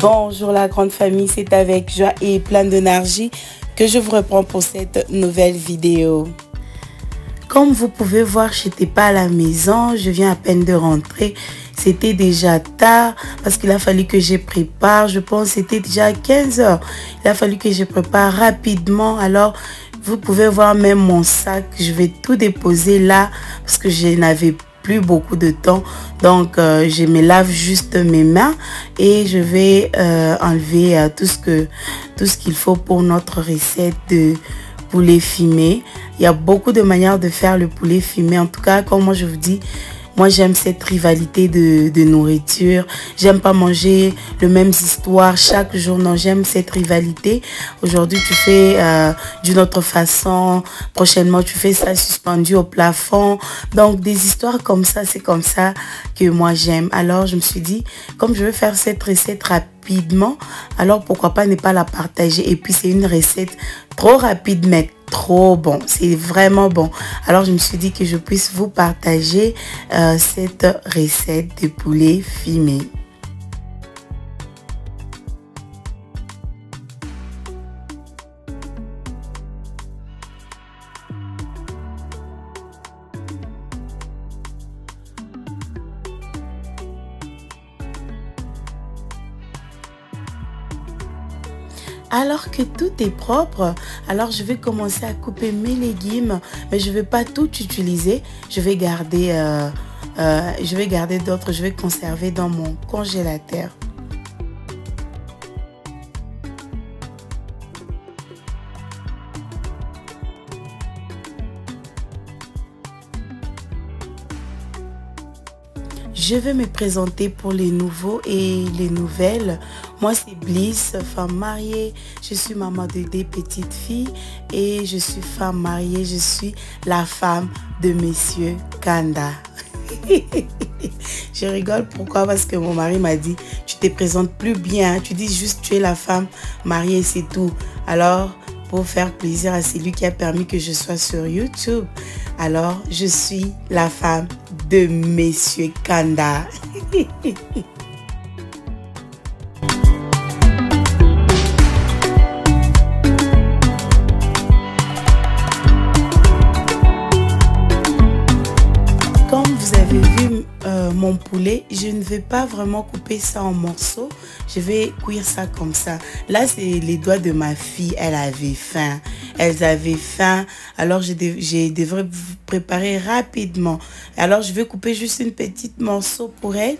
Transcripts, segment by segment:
Bonjour la grande famille, c'est avec joie et plein d'énergie que je vous reprends pour cette nouvelle vidéo. Comme vous pouvez voir, je n'étais pas à la maison, je viens à peine de rentrer. C'était déjà tard parce qu'il a fallu que je prépare. Je pense que c'était déjà 15 h. Il a fallu que je prépare rapidement. Alors, vous pouvez voir même mon sac. Je vais tout déposer là parce que je n'avais plus beaucoup de temps. Donc, je me lave juste mes mains et je vais enlever tout ce qu'il faut pour notre recette de poulet fumé. Il y a beaucoup de manières de faire le poulet fumé. En tout cas, comme moi je vous dis, moi j'aime cette rivalité de nourriture. J'aime pas manger le même histoire chaque jour. Non, j'aime cette rivalité. Aujourd'hui tu fais d'une autre façon. Prochainement tu fais ça suspendu au plafond. Donc des histoires comme ça, c'est comme ça que moi j'aime. Alors je me suis dit, comme je veux faire cette recette rapidement, alors pourquoi pas ne pas la partager. Et puis c'est une recette trop rapide mais trop bon, c'est vraiment bon. Alors je me suis dit que je puisse vous partager cette recette de poulet fumé. Alors que tout est propre, alors je vais commencer à couper mes légumes, mais je ne vais pas tout utiliser. Je vais garder d'autres, je vais conserver dans mon congélateur. Je vais me présenter pour les nouveaux et les nouvelles. Moi, c'est Bliss, femme mariée. Je suis maman de 2 petites filles et je suis femme mariée. Je suis la femme de Monsieur Kanda. Je rigole, pourquoi? Parce que mon mari m'a dit, tu te présentes plus bien. Tu dis juste, tu es la femme mariée, c'est tout. Alors, pour faire plaisir à celui qui a permis que je sois sur YouTube, alors je suis la femme de Monsieur Kanda. Comme vous avez vu mon poulet, je ne vais pas vraiment couper ça en morceaux. Je vais cuire ça comme ça. Là, c'est les doigts de ma fille. Elle avait faim. Elles avaient faim. Alors, je devrais vous préparer rapidement. Alors, je vais couper juste une petite morceau pour elle.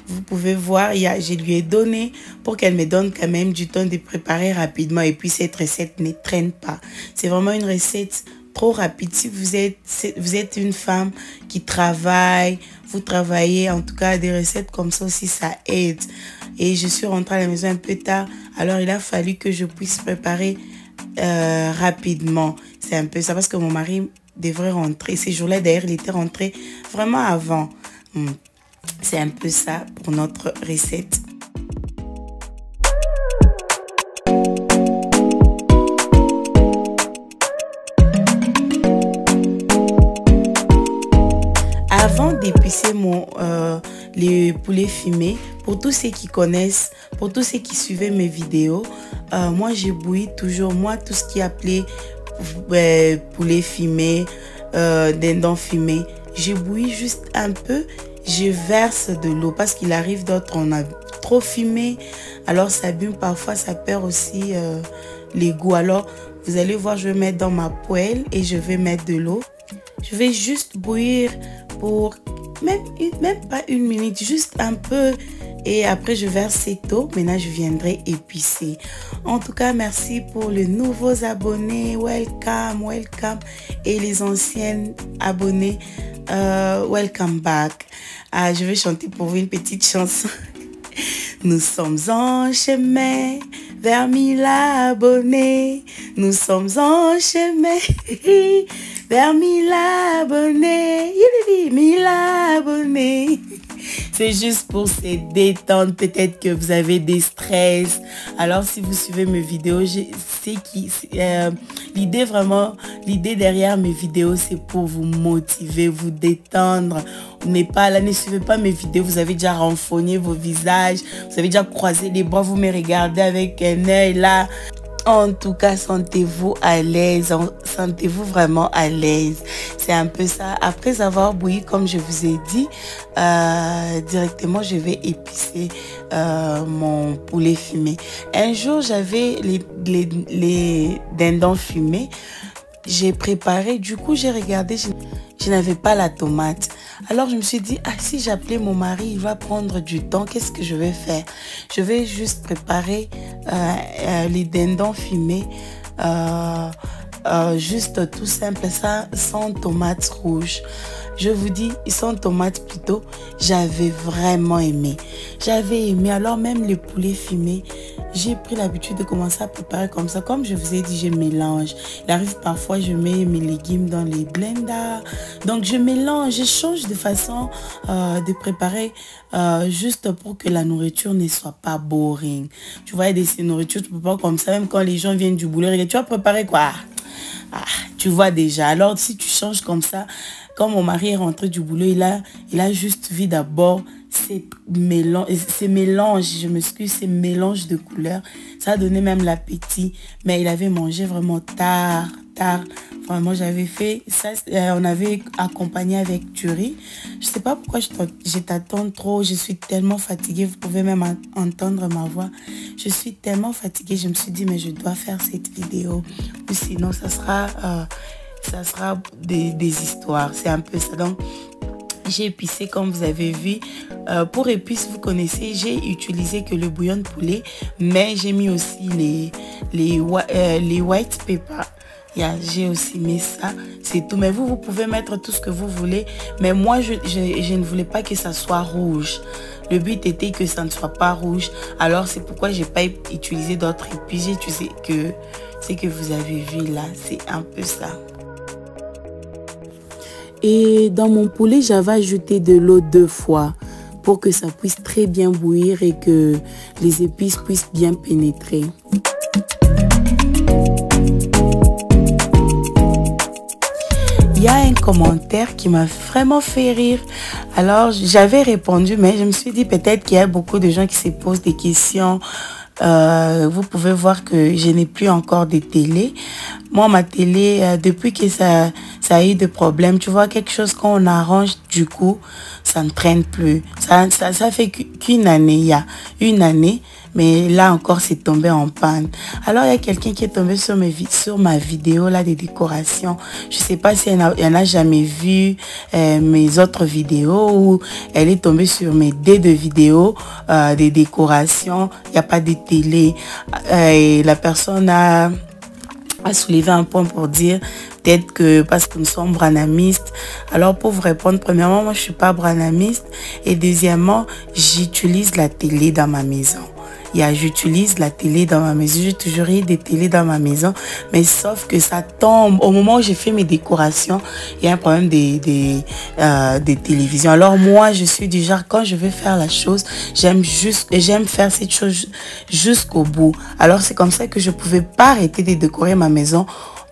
Vous pouvez voir, je lui ai donné pour qu'elle me donne quand même du temps de préparer rapidement. Et puis, cette recette ne traîne pas. C'est vraiment une recette trop rapide. Si vous êtes une femme qui travaille, vous travaillez, en tout cas, des recettes comme ça aussi, ça aide. Et je suis rentrée à la maison un peu tard. Alors, il a fallu que je puisse préparer rapidement. C'est un peu ça parce que mon mari devrait rentrer. Ces jours-là, d'ailleurs, il était rentré vraiment avant. C'est un peu ça pour notre recette. Avant d'épicer les poulets fumés, pour tous ceux qui connaissent, pour tous ceux qui suivaient mes vidéos, moi j'ai bouilli toujours, moi tout ce qui est appelé poulet fumé, dindon fumé, j'ai bouilli juste un peu, je verse de l'eau parce qu'il arrive d'autres, on a trop fumé, alors ça abîme parfois, ça perd aussi les goûts. Alors vous allez voir, je vais mettre dans ma poêle et je vais mettre de l'eau. Je vais juste bouillir pour même pas 1 minute, juste un peu. Et après, je verse cette eau. Maintenant, je viendrai épicer. En tout cas, merci pour les nouveaux abonnés. Welcome, welcome. Et les anciennes abonnés, welcome back. Je vais chanter pour vous une petite chanson. Nous sommes en chemin vers 1000 abonnés. Nous sommes en chemin vers 1000 abonnés. 1000 abonnés. C'est juste pour se détendre. Peut-être que vous avez des stress. Alors, si vous suivez mes vidéos, sais l'idée derrière mes vidéos, c'est pour vous motiver, vous détendre. Ne suivez pas mes vidéos, vous avez déjà renfogné vos visages, vous avez déjà croisé les bras, vous me regardez avec un œil là. En tout cas, sentez-vous à l'aise, sentez-vous vraiment à l'aise. C'est un peu ça. Après avoir bouilli, comme je vous ai dit, directement, je vais épicer mon poulet fumé. Un jour, j'avais les dindons fumés. J'ai préparé, du coup, j'ai regardé, je n'avais pas la tomate. Alors, je me suis dit, ah, si j'appelais mon mari, il va prendre du temps. Qu'est-ce que je vais faire? Je vais juste préparer les dindons fumés, juste tout simple, ça, sans tomates rouges. Je vous dis, sans tomates plutôt, j'avais vraiment aimé. J'avais aimé, alors même le poulet fumé, j'ai pris l'habitude de commencer à préparer comme ça. Comme je vous ai dit, je mélange. Il arrive parfois, je mets mes légumes dans les blenders. Donc, je mélange, je change de façon de préparer juste pour que la nourriture ne soit pas boring. Tu vois, des nourritures, tu peux pas comme ça, même quand les gens viennent du boulot, tu vas préparer quoi? Ah, tu vois déjà. Alors, si tu changes comme ça, quand mon mari est rentré du boulot, il a juste vu d'abord ces mélanges, je m'excuse, ces mélanges de couleurs. Ça a donné même l'appétit. Mais il avait mangé vraiment tard. Vraiment, j'avais fait ça. On avait accompagné avec du riz. Je sais pas pourquoi je t'attends trop. Je suis tellement fatiguée. Vous pouvez même entendre ma voix. Je suis tellement fatiguée. Je me suis dit, mais je dois faire cette vidéo. Ou sinon, ça sera des histoires. C'est un peu ça. Donc, j'ai épicé comme vous avez vu. Pour épices, vous connaissez, j'ai utilisé que le bouillon de poulet, mais j'ai mis aussi les white pepper. J'ai aussi mis ça, c'est tout. Mais vous pouvez mettre tout ce que vous voulez. Mais moi, je ne voulais pas que ça soit rouge. Le but était que ça ne soit pas rouge. Alors, c'est pourquoi j'ai pas utilisé d'autres épices. J'ai utilisé que ce que vous avez vu là. C'est un peu ça. Et dans mon poulet, j'avais ajouté de l'eau 2 fois pour que ça puisse très bien bouillir et que les épices puissent bien pénétrer. Il y a un commentaire qui m'a vraiment fait rire. Alors, j'avais répondu, mais je me suis dit peut-être qu'il y a beaucoup de gens qui se posent des questions. Vous pouvez voir que je n'ai plus encore de télé. Moi, ma télé, depuis que ça a eu des problèmes, tu vois, quelque chose qu'on arrange, du coup, ça ne traîne plus. Ça fait qu'une année, il y a une année, mais là encore, c'est tombé en panne. Alors, il y a quelqu'un qui est tombé sur ma vidéo là des décorations. Je sais pas si elle n'a jamais vu mes autres vidéos ou elle est tombée sur mes deux vidéos des décorations. Il n'y a pas de télé. Et la personne a soulevé un point pour dire peut-être que parce que nous sommes branamistes. Alors pour vous répondre, premièrement, moi je suis pas branamiste et deuxièmement, j'utilise la télé dans ma maison. J'utilise la télé dans ma maison. J'ai toujours eu des télés dans ma maison. Mais sauf que ça tombe. Au moment où j'ai fait mes décorations, il y a un problème des télévisions. Alors moi, je suis du genre, quand je veux faire la chose, j'aime faire cette chose jusqu'au bout. Alors c'est comme ça que je pouvais pas arrêter de décorer ma maison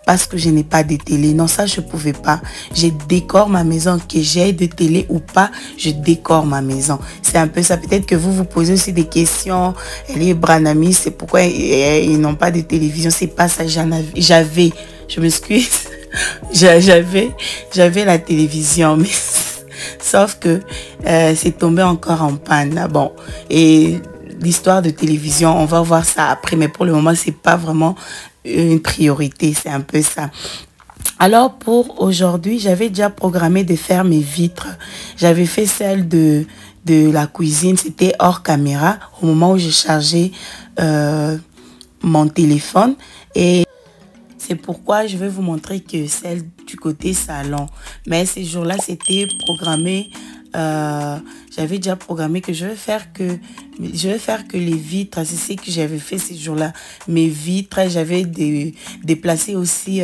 parce que je n'ai pas de télé. Non, ça, je pouvais pas. Je décore ma maison. Que j'ai de télé ou pas, je décore ma maison. C'est un peu ça. Peut-être que vous vous posez aussi des questions. Elle est branamiste, c'est pourquoi ils n'ont pas de télévision. C'est pas ça. J'avais, je m'excuse, j'avais la télévision, mais sauf que c'est tombé encore en panne. Bon, et l'histoire de télévision, on va voir ça après, mais pour le moment, c'est pas vraiment une priorité, c'est un peu ça. Alors pour aujourd'hui, j'avais déjà programmé de faire mes vitres. J'avais fait celle de la cuisine, c'était hors caméra au moment où j'ai chargé mon téléphone. Et c'est pourquoi je vais vous montrer que celle du côté salon. Mais ces jours-là, c'était programmé. J'avais déjà programmé que je vais faire que les vitres. C'est ce que j'avais fait ces jours-là. Mes vitres, j'avais déplacé aussi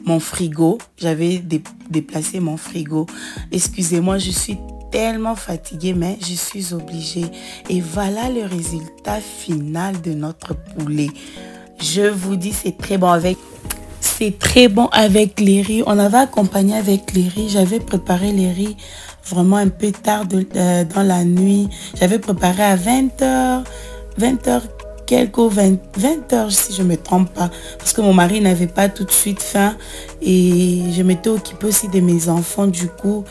mon frigo. J'avais déplacé mon frigo. Excusez-moi, je suis tellement fatiguée, mais je suis obligée. Et voilà le résultat final de notre poulet. Je vous dis, c'est très bon avec... C'est très bon avec les riz. On avait accompagné avec les riz. J'avais préparé les riz vraiment un peu tard dans la nuit. J'avais préparé à 20h. 20h quelques 20h si je ne me trompe pas. Parce que mon mari n'avait pas tout de suite faim. Et je m'étais occupée aussi de mes enfants. Du coup,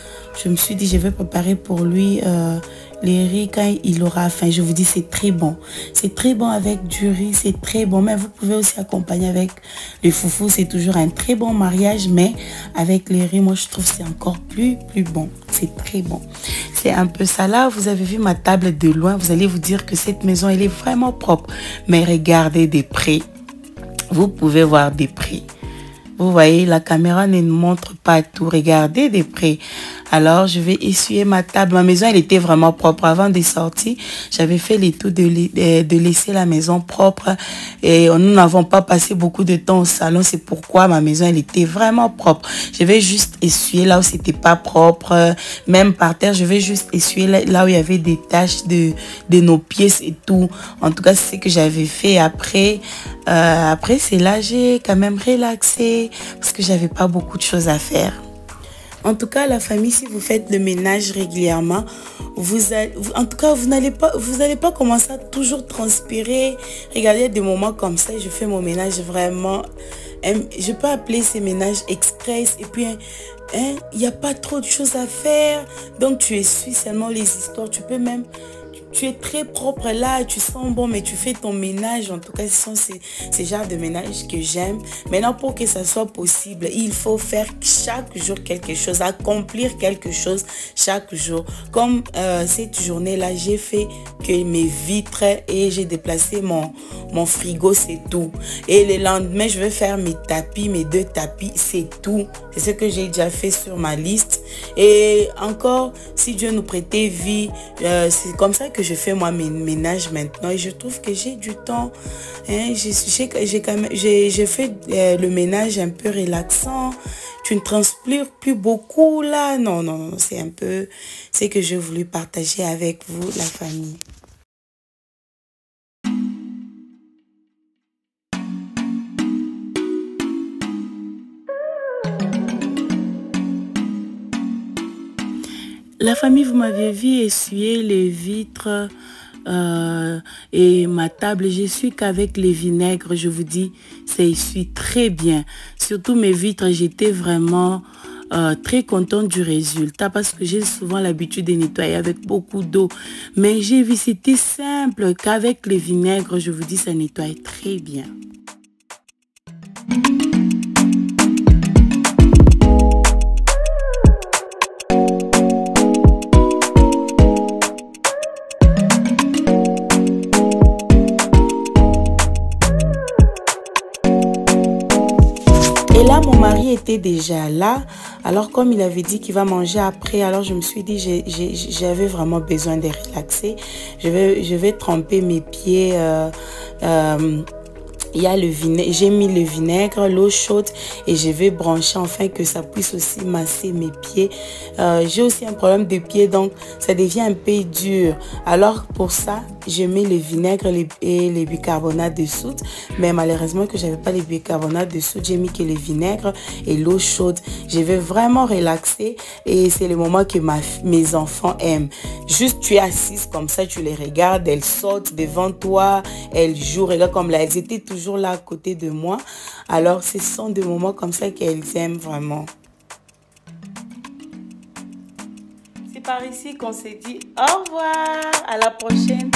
je me suis dit, je vais préparer pour lui les riz quand il aura faim. Je vous dis, c'est très bon. C'est très bon avec du riz, c'est très bon. Mais vous pouvez aussi accompagner avec le foufou. C'est toujours un très bon mariage. Mais avec les riz, moi, je trouve que c'est encore plus bon. C'est très bon. C'est un peu ça. Là, vous avez vu ma table de loin. Vous allez vous dire que cette maison, elle est vraiment propre. Mais regardez de près. Vous pouvez voir de près. Vous voyez, la caméra ne nous montre pas tout. Regardez de près. Alors, je vais essuyer ma table. Ma maison, elle était vraiment propre. Avant de sortir, j'avais fait l'étude de laisser la maison propre. Et nous n'avons pas passé beaucoup de temps au salon. C'est pourquoi ma maison, elle était vraiment propre. Je vais juste essuyer là où c'était pas propre. Même par terre, je vais juste essuyer là où il y avait des taches de nos pièces et tout. En tout cas, c'est ce que j'avais fait. Après, c'est là, j'ai quand même relaxé parce que j'avais pas beaucoup de choses à faire. En tout cas, la famille, si vous faites le ménage régulièrement, vous n'allez pas commencer à toujours transpirer. Regardez des moments comme ça, je fais mon ménage vraiment. Je peux appeler ces ménages express. Et puis, il n'y a pas trop de choses à faire. Donc, tu essuies seulement les histoires. Tu peux même... Tu es très propre là, tu sens bon, mais tu fais ton ménage. En tout cas, ce sont ces genres de ménage que j'aime. Maintenant, pour que ça soit possible, il faut faire chaque jour quelque chose, accomplir quelque chose chaque jour. Comme cette journée-là, j'ai fait que mes vitres et j'ai déplacé mon frigo, c'est tout. Et le lendemain, je vais faire mes tapis, mes 2 tapis, c'est tout. C'est ce que j'ai déjà fait sur ma liste. Et encore, si Dieu nous prêtait vie, c'est comme ça que je fais moi mes ménages maintenant. Et je trouve que j'ai du temps. J'ai fait le ménage un peu relaxant. Tu ne transpires plus beaucoup là. Non, c'est un peu ce que j'ai voulu partager avec vous, la famille. La famille, vous m'avez vu essuyer les vitres et ma table. J'essuie qu'avec les vinaigres, je vous dis, ça essuie très bien. Surtout mes vitres, j'étais vraiment très contente du résultat parce que j'ai souvent l'habitude de nettoyer avec beaucoup d'eau. Mais j'ai vu, c'était simple qu'avec les vinaigres, je vous dis, ça nettoie très bien. Et là, mon mari était déjà là. Alors, comme il avait dit qu'il va manger après, alors je me suis dit, j'avais vraiment besoin de relaxer. Je vais tremper mes pieds. Il y a le vinaigre, j'ai mis le vinaigre, l'eau chaude et je vais brancher afin que ça puisse aussi masser mes pieds. J'ai aussi un problème de pied, donc ça devient un peu dur. Alors pour ça, je mets le vinaigre et le bicarbonate de soude. Mais malheureusement que j'avais pas le bicarbonate de soude, j'ai mis que le vinaigre et l'eau chaude. Je vais vraiment relaxer et c'est le moment que mes enfants aiment. Juste tu es assise comme ça, tu les regardes, elles sautent devant toi, elles jouent, regarde comme là, elles étaient toujours là à côté de moi. Alors ce sont des moments comme ça qu'elles aiment vraiment. C'est par ici qu'on se dit au revoir, à la prochaine.